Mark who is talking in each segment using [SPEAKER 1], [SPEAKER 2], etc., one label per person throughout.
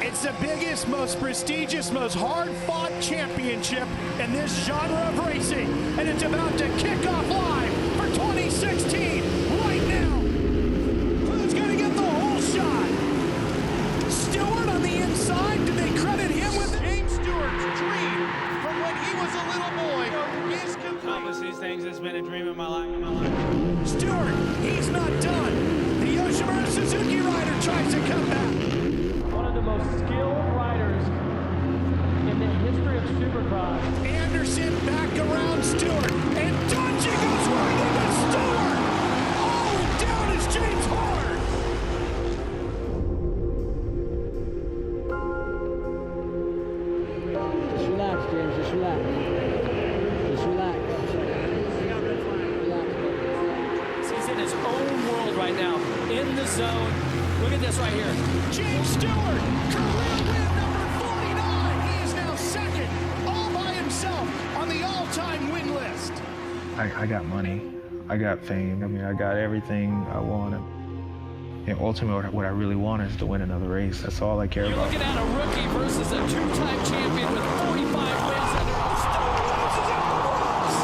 [SPEAKER 1] It's the biggest, most prestigious, most hard-fought championship in this genre of racing, and it's about to kick off live for 2016 right now. Who's going to get the whole shot? Stewart on the inside. Do they credit him with
[SPEAKER 2] James Stewart's dream from when he was a little boy is complete.
[SPEAKER 3] Accomplish these things has been a dream of my life.
[SPEAKER 1] Stewart? He's not done. The Yoshimura Suzuki rider tries to come back.
[SPEAKER 4] One of the most skilled riders in the history of Supercross.
[SPEAKER 1] Anderson back around Stewart, and Dungey goes right into Stewart! Oh, and down is James Hard!
[SPEAKER 5] Just relax, James, just relax. Just relax.
[SPEAKER 4] He's in his own world right now, in the zone. Look at this right here.
[SPEAKER 1] James Stewart, career win number 49. He is now second, all by himself, on the all-time win list.
[SPEAKER 6] I got money, I got fame, I mean, I got everything I wanted. And ultimately, what I really want is to win another race. That's all I care
[SPEAKER 4] You're
[SPEAKER 6] about.
[SPEAKER 4] looking at a rookie versus a two-time champion with 45 wins under his
[SPEAKER 1] Stewart tosses it, works!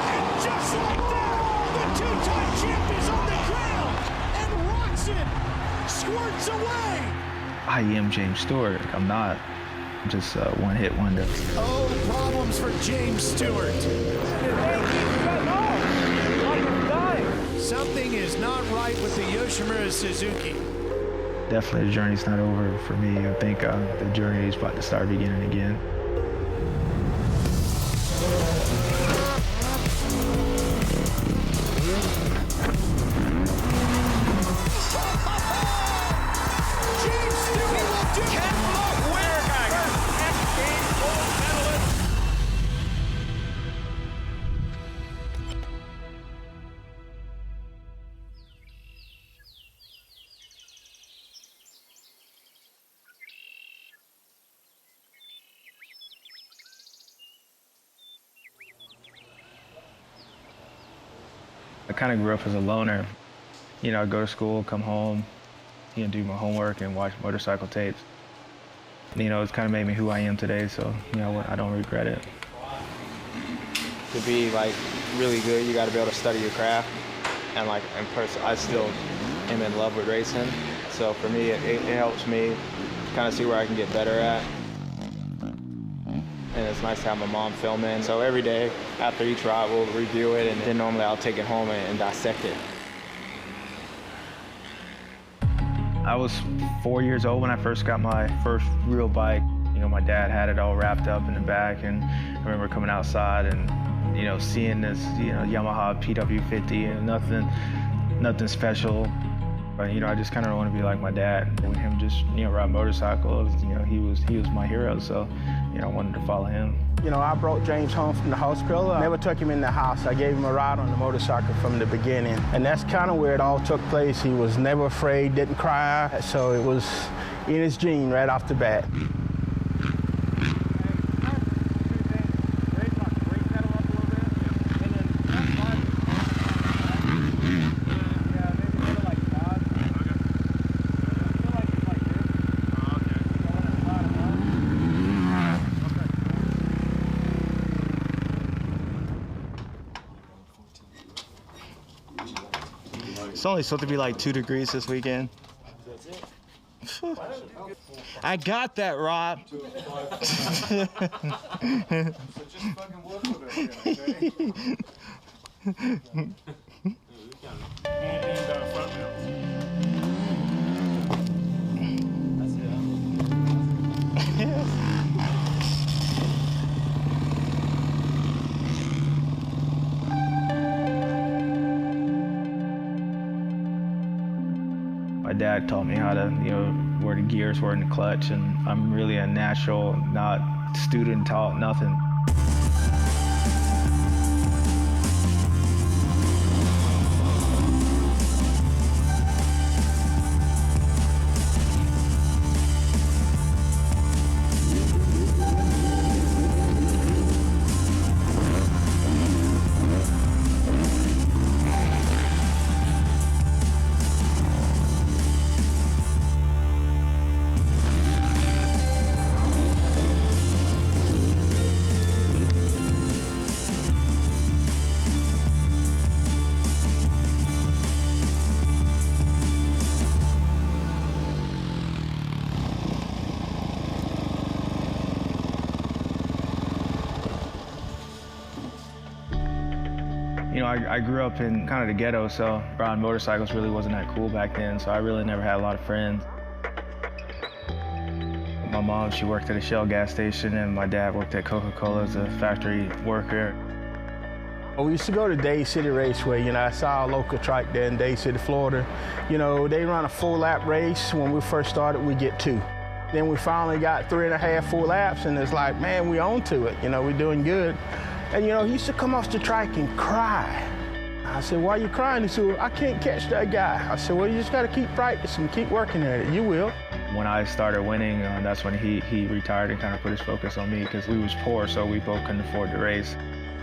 [SPEAKER 1] And just like that, the two-time champ is on the ground and rocks it, squirts away.
[SPEAKER 6] I am James Stewart. I'm not just a one-hit wonder.
[SPEAKER 1] Oh, problems for James Stewart. Something is not right with the Yoshimura Suzuki.
[SPEAKER 6] Definitely the journey's not over for me. I think the journey is about to start beginning again.
[SPEAKER 1] James Stewart will do it.
[SPEAKER 6] I kind of grew up as a loner. You know, I'd go to school, come home, you know, do my homework and watch motorcycle tapes. You know, it's kind of made me who I am today, so, you know, I don't regret it.
[SPEAKER 7] To be like really good, you got to be able to study your craft. And like in person, I still am in love with racing. So for me, it helps me kind of see where I can get better at. And it's nice to have my mom filming. So every day after each ride, we'll review it, and then normally I'll take it home and dissect it.
[SPEAKER 6] I was 4 years old when I first got my first real bike. You know, my dad had it all wrapped up in the back, and I remember coming outside and, you know, seeing this, you know, Yamaha PW50 and nothing special. But, you know, I just kind of want to be like my dad. When him just, you know, ride motorcycles, you know, he was my hero. So, you know, I wanted to follow him.
[SPEAKER 8] You know, I brought James home from the hospital. I never took him in the house. I gave him a ride on the motorcycle from the beginning. And that's kind of where it all took place. He was never afraid, didn't cry. So it was in his gene right off the bat.
[SPEAKER 7] It's only supposed to be like 2 degrees this weekend. I got that, Rob.
[SPEAKER 2] So just fucking work with it, okay? And front wheels. That's it, huh?
[SPEAKER 6] My dad taught me how to, you know, where the gears were in the clutch, and I'm really a natural, not student taught, nothing. I grew up in kind of the ghetto, so riding motorcycles really wasn't that cool back then, so I really never had a lot of friends. My mom, she worked at a Shell gas station, and my dad worked at Coca-Cola as a factory worker.
[SPEAKER 8] We used to go to Day City Raceway. You know, I saw a local track there in Day City, Florida. You know, they run a full lap race. When we first started, we get 2. Then we finally got 3.5 full laps, and it's like, man, we on to it. You know, we're doing good. And, you know, he used to come off the track and cry. I said, why are you crying? He said, well, I can't catch that guy. I said, well, you just got to keep practicing, keep working at it. You will.
[SPEAKER 6] When I started winning, that's when he retired and kind of put his focus on me, because we was poor, so we both couldn't afford to race.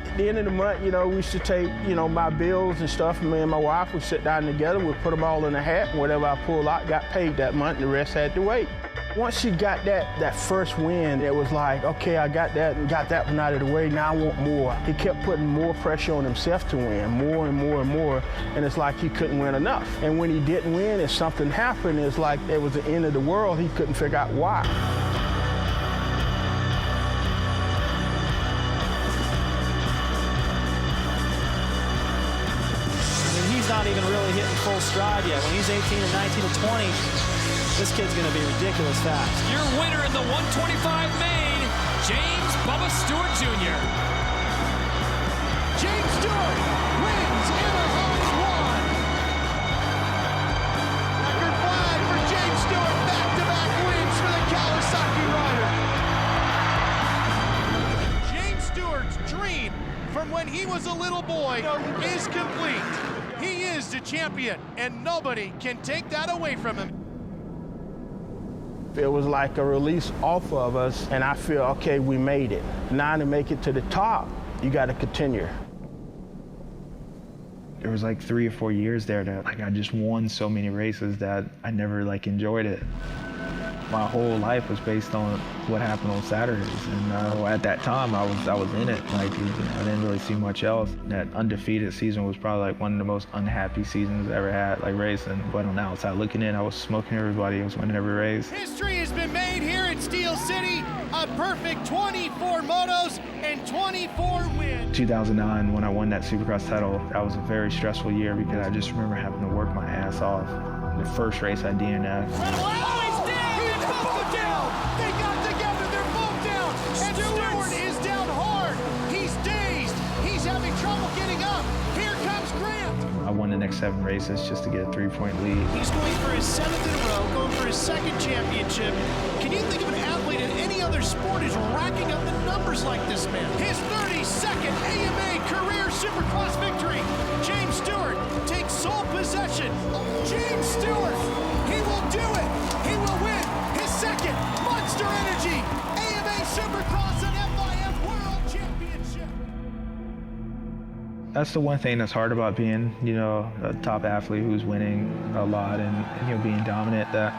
[SPEAKER 8] At the end of the month, you know, we used to take, you know, my bills and stuff, and me and my wife would sit down together, we'd put them all in a hat, and whatever I pulled out got paid that month, and the rest had to wait. Once she got that first win, it was like, okay, I got that and got that one out of the way, now I want more. He kept putting more pressure on himself to win, more and more and more, and it's like he couldn't win enough. And when he didn't win, if something happened, it's like it was the end of the world, he couldn't figure out why.
[SPEAKER 9] He's not even really hitting full stride yet. When he's 18 and 19 and 20, this kid's going to be ridiculous fast.
[SPEAKER 4] Your winner in the 125 main, James Bubba Stewart Jr.
[SPEAKER 1] James Stewart wins in a home run. Record flag for James Stewart. Back-to-back wins for the Kawasaki rider.
[SPEAKER 2] James Stewart's dream from when he was a little boy is complete. He is the champion, and nobody can take that away from him.
[SPEAKER 8] It was like a release off of us, and I feel, okay, we made it. Now to make it to the top, you got to continue.
[SPEAKER 6] There was like 3 or 4 years there that I just won so many races that I never enjoyed it. My whole life was based on what happened on Saturdays, and at that time I was in it. I didn't really see much else. That undefeated season was probably one of the most unhappy seasons I ever had, racing. But on the outside looking in, I was smoking everybody. I was winning every race.
[SPEAKER 1] History has been made here at Steel City. A perfect 24 motos and 24 wins.
[SPEAKER 6] 2009, when I won that Supercross title, that was a very stressful year because I just remember having to work my ass off. The first race I DNF'd.
[SPEAKER 1] They got together, they're both down, and Stewart is down hard. He's dazed, he's having trouble getting up. Here comes Grant.
[SPEAKER 6] I won the next 7 races just to get a 3-point lead.
[SPEAKER 1] He's going for his 7th in a row, going for his 2nd championship. Can you think of an athlete in any other sport who's racking up the numbers like this man? His 32nd AMA career Supercross victory. James Stewart takes sole possession. James Stewart, he will do it. He will win his 2nd Monster Energy AMA Supercross and FIM World Championship.
[SPEAKER 6] That's the one thing that's hard about being, a top athlete who's winning a lot and being dominant, that,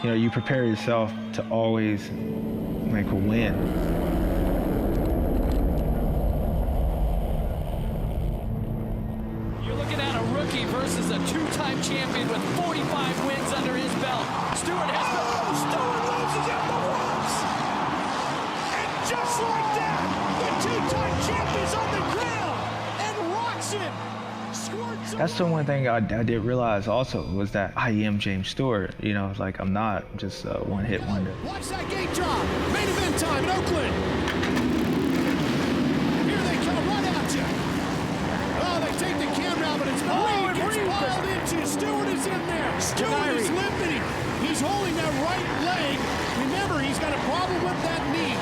[SPEAKER 6] you prepare yourself to always win.
[SPEAKER 4] You're looking at a rookie versus a 2-time champion with 45 wins under his belt. Stewart loses at the ropes.
[SPEAKER 1] And just like that, the 2-time champion's on the ground and rocks him.
[SPEAKER 6] That's the one thing I did realize also, was that I am James Stewart. I'm not just a one-hit wonder.
[SPEAKER 1] Watch that gate drop. Main event time in Oakland. Here they come right at you. Oh, they take the camera out, but it's Reed gets piled into. Stewart is in there. Stewart is limping. He's holding that right leg. Remember, he's got a problem with that knee.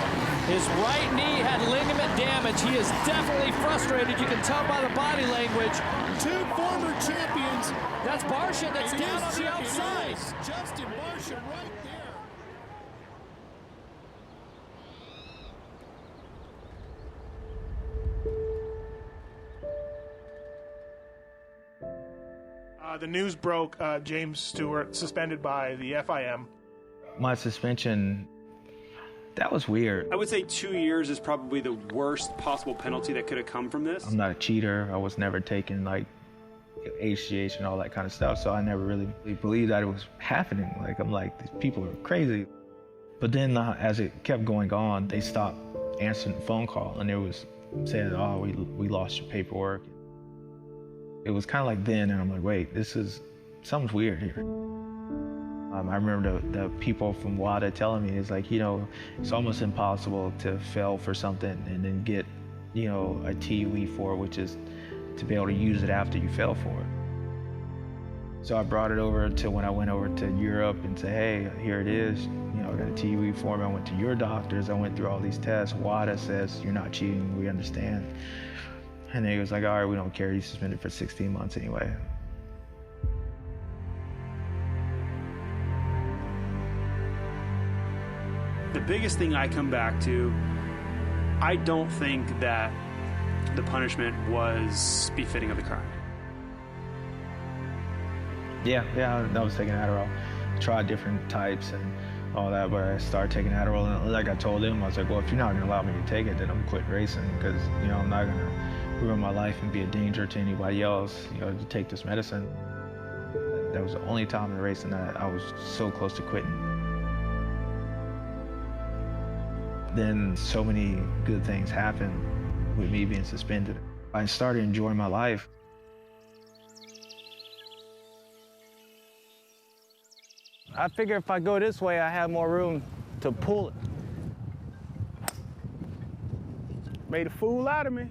[SPEAKER 4] His right knee had ligament damage. He is definitely frustrated. You can tell by the body language.
[SPEAKER 1] 2 former champions.
[SPEAKER 4] That's Barsha that's down on the outside.
[SPEAKER 1] Justin Barsha right there.
[SPEAKER 10] The news broke, James Stewart suspended by the FIM.
[SPEAKER 6] My suspension, that was weird.
[SPEAKER 11] I would say 2 years is probably the worst possible penalty that could have come from this.
[SPEAKER 6] I'm not a cheater. I was never taking HGH and all that kind of stuff, so I never really believed that it was happening. I'm like, these people are crazy. But then as it kept going on, they stopped answering the phone call, and it was saying, oh, we lost your paperwork. It was kind of like then, and I'm like, wait, something's weird here. I remember the people from WADA telling me, it's like, it's almost impossible to fail for something and then get, a TUE for it, which is to be able to use it after you fail for it. So I brought it over to when I went over to Europe and said, hey, here it is. I got a TUE form. I went to your doctors. I went through all these tests. WADA says you're not cheating. We understand. And he was like, all right, we don't care. You suspended for 16 months anyway.
[SPEAKER 11] The biggest thing I come back to, I don't think that the punishment was befitting of the crime.
[SPEAKER 6] Yeah, I was taking Adderall. Tried different types and all that, but I started taking Adderall, and like I told him, I was like, well, if you're not gonna allow me to take it, then I'm quitting racing, because, I'm not gonna ruin my life and be a danger to anybody else, to take this medicine. That was the only time in racing that I was so close to quitting. Then so many good things happened with me being suspended. I started enjoying my life.
[SPEAKER 8] I figure if I go this way, I have more room to pull it. Made a fool out of me.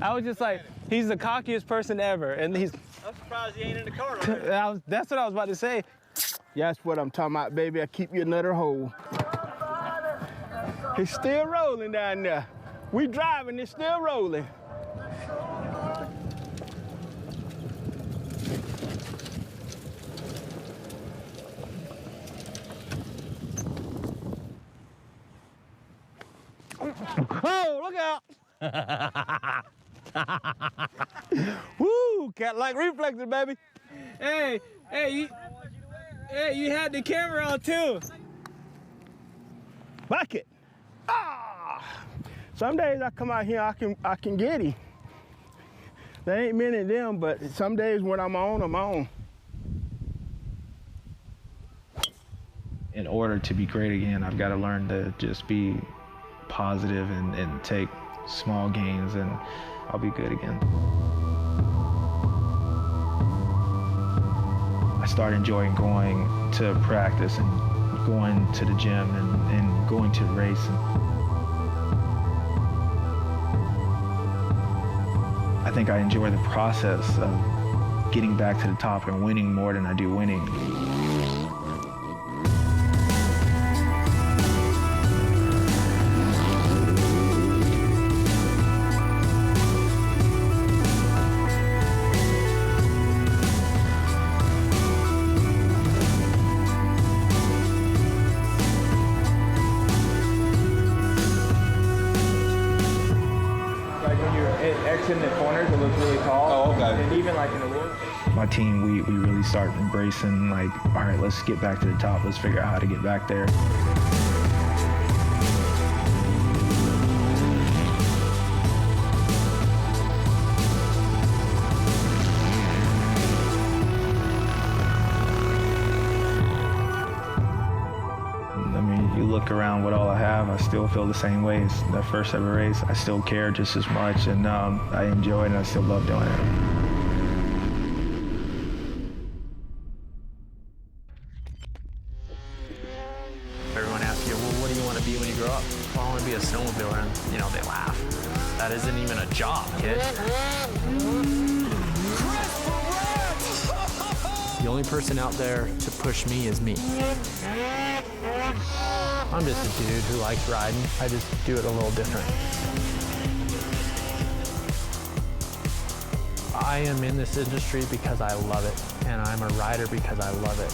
[SPEAKER 8] I was just like, he's the cockiest person ever, and he's...
[SPEAKER 9] I'm surprised he ain't in the car already.
[SPEAKER 8] That's what I was about to say. Yeah, that's what I'm talking about, baby. I keep you another hole. It's still rolling down there. We driving, it's still rolling. Oh, look out! Woo! Cat-like reflexes, baby.
[SPEAKER 3] Hey, you had the camera on too.
[SPEAKER 8] Bucket. Ah! Some days I come out here, I can get him. There ain't many of them, but some days when I'm on, I'm on.
[SPEAKER 6] In order to be great again, I've got to learn to just be positive and take small gains, and I'll be good again. I started enjoying going to practice and going to the gym and going to race. I think I enjoy the process of getting back to the top and winning more than I do winning.
[SPEAKER 7] In the corners, it looks really tall.
[SPEAKER 12] Oh, okay.
[SPEAKER 7] And even like in the woods.
[SPEAKER 6] My team, we really start embracing, like, all right, let's get back to the top. Let's figure out how to get back there. Look around what all I have, I still feel the same way as the first ever race. I still care just as much, and I enjoy it, and I still love doing it.
[SPEAKER 4] Everyone asks you, well, what do you want to be when you grow up? Well, I want to be a snowmobiler, and they laugh. That isn't even a job, kid. The only person out there to push me is me. I'm just a dude who likes riding. I just do it a little different. I am in this industry because I love it, and I'm a rider because I love it.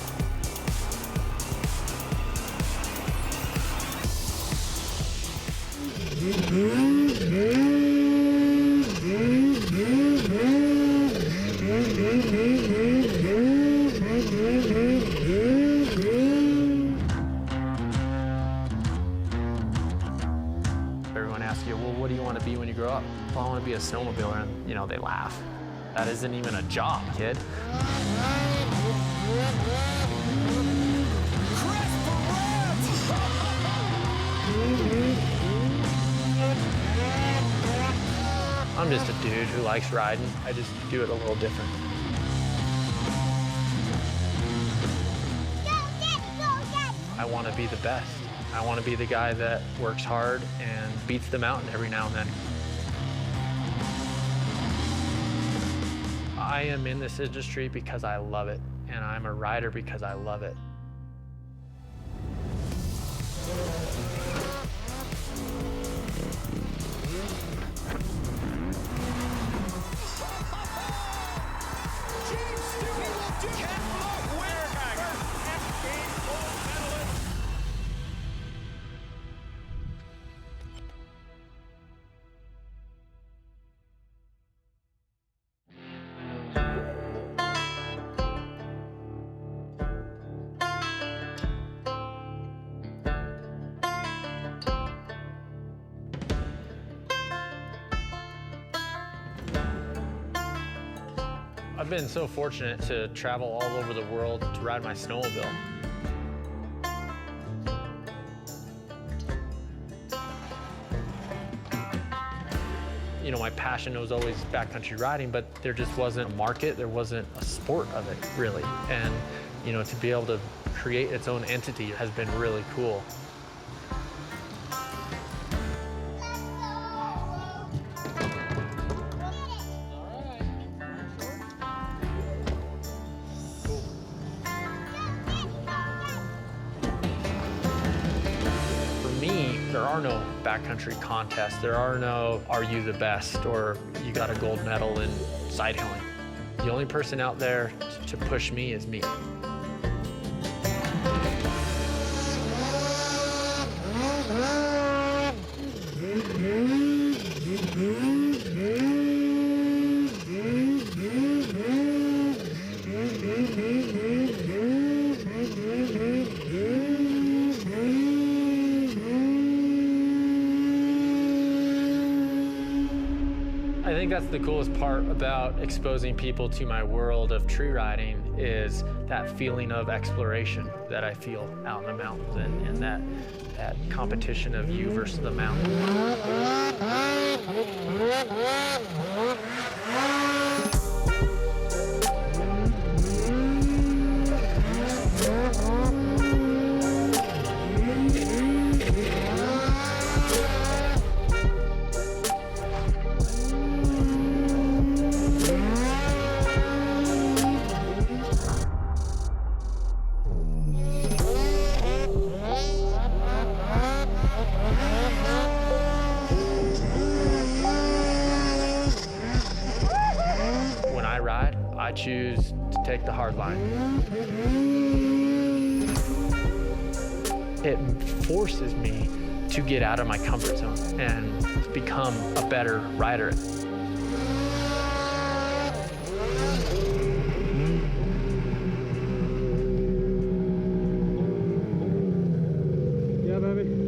[SPEAKER 4] Everyone asks you, well, what do you want to be when you grow up? Well, I want to be a snowmobiler, and they laugh. That isn't even a job, kid.
[SPEAKER 12] I'm just a dude who likes riding. I just do it a little different. I want to be the best. I want to be the guy that works hard and beats the mountain every now and then. I am in this industry because I love it, and I'm a rider because I love it.
[SPEAKER 1] James Stewart, catwalk winner, first X Games gold medalist.
[SPEAKER 12] I've been so fortunate to travel all over the world to ride my snowmobile. You know, my passion was always backcountry riding, but there just wasn't a market, there wasn't a sport of it, really. And, you know, to be able to create its own entity has been really cool. There are no backcountry contests. There are no, are you the best, or you got a gold medal in side hilling. The only person out there to push me is me. I think that's the coolest part about exposing people to my world of tree riding is that feeling of exploration that I feel out in the mountains and that competition of you versus the mountain. I choose to take the hard line. It forces me to get out of my comfort zone and become a better rider.
[SPEAKER 5] Yeah, baby.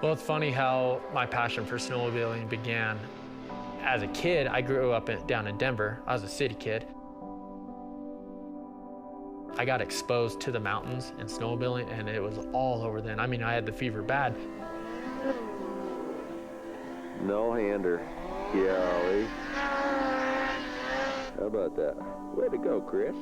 [SPEAKER 12] Well, it's funny how my passion for snowmobiling began. As a kid, I grew up down in Denver. I was a city kid. I got exposed to the mountains and snowmobiling, and it was all over then. I mean, I had the fever bad.
[SPEAKER 13] No-hander. Golly. How about that? Way to go, Chris.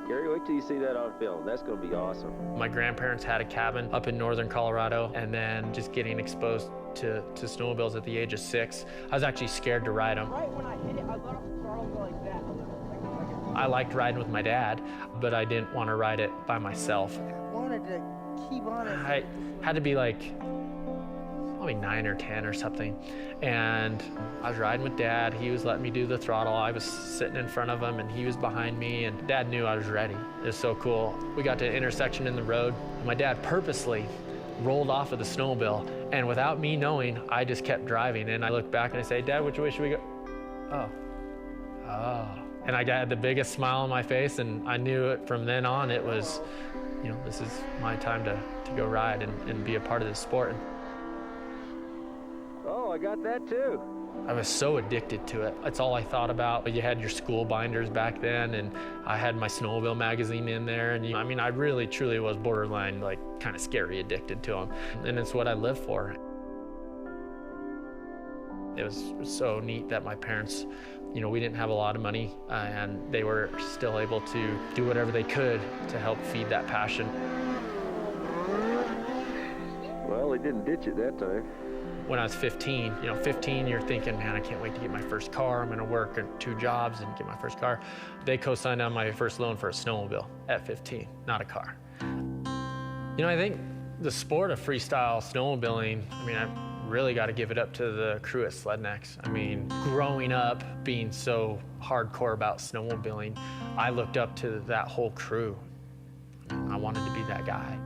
[SPEAKER 13] Gary, wait till you see that on film. That's going to be awesome.
[SPEAKER 12] My grandparents had a cabin up in northern Colorado, and then just getting exposed to snowmobiles at the age of 6. I was actually scared to ride them.
[SPEAKER 3] Right when I hit it, I let off the throttle like that.
[SPEAKER 12] I liked riding with my dad, but I didn't want to ride it by myself.
[SPEAKER 3] I wanted to keep on it.
[SPEAKER 12] I had to be like probably 9 or 10 or something. And I was riding with Dad. He was letting me do the throttle. I was sitting in front of him and he was behind me, and Dad knew I was ready. It was so cool. We got to an intersection in the road, and my dad purposely rolled off of the snowmobile, and without me knowing, I just kept driving. And I look back and I say, Dad, which way should we go? Oh. And I had the biggest smile on my face, and I knew it from then on. It was, you know, this is my time to go ride and be a part of this sport.
[SPEAKER 13] Oh, I got that too.
[SPEAKER 12] I was so addicted to it. That's all I thought about. You had your school binders back then, and I had my snowmobile magazine in there. And I mean, I really, truly was borderline, like, kind of scary addicted to them. And it's what I live for. It was so neat that my parents, you know, we didn't have a lot of money, and they were still able to do whatever they could to help feed that passion.
[SPEAKER 13] Well, they didn't ditch it that time.
[SPEAKER 12] When I was 15, you know, 15, you're thinking, man, I can't wait to get my first car. I'm gonna work at 2 jobs and get my first car. They co-signed on my first loan for a snowmobile at 15, not a car. You know, I think the sport of freestyle snowmobiling, I mean, I really got to give it up to the crew at Slednex. I mean, growing up being so hardcore about snowmobiling, I looked up to that whole crew. I wanted to be that guy.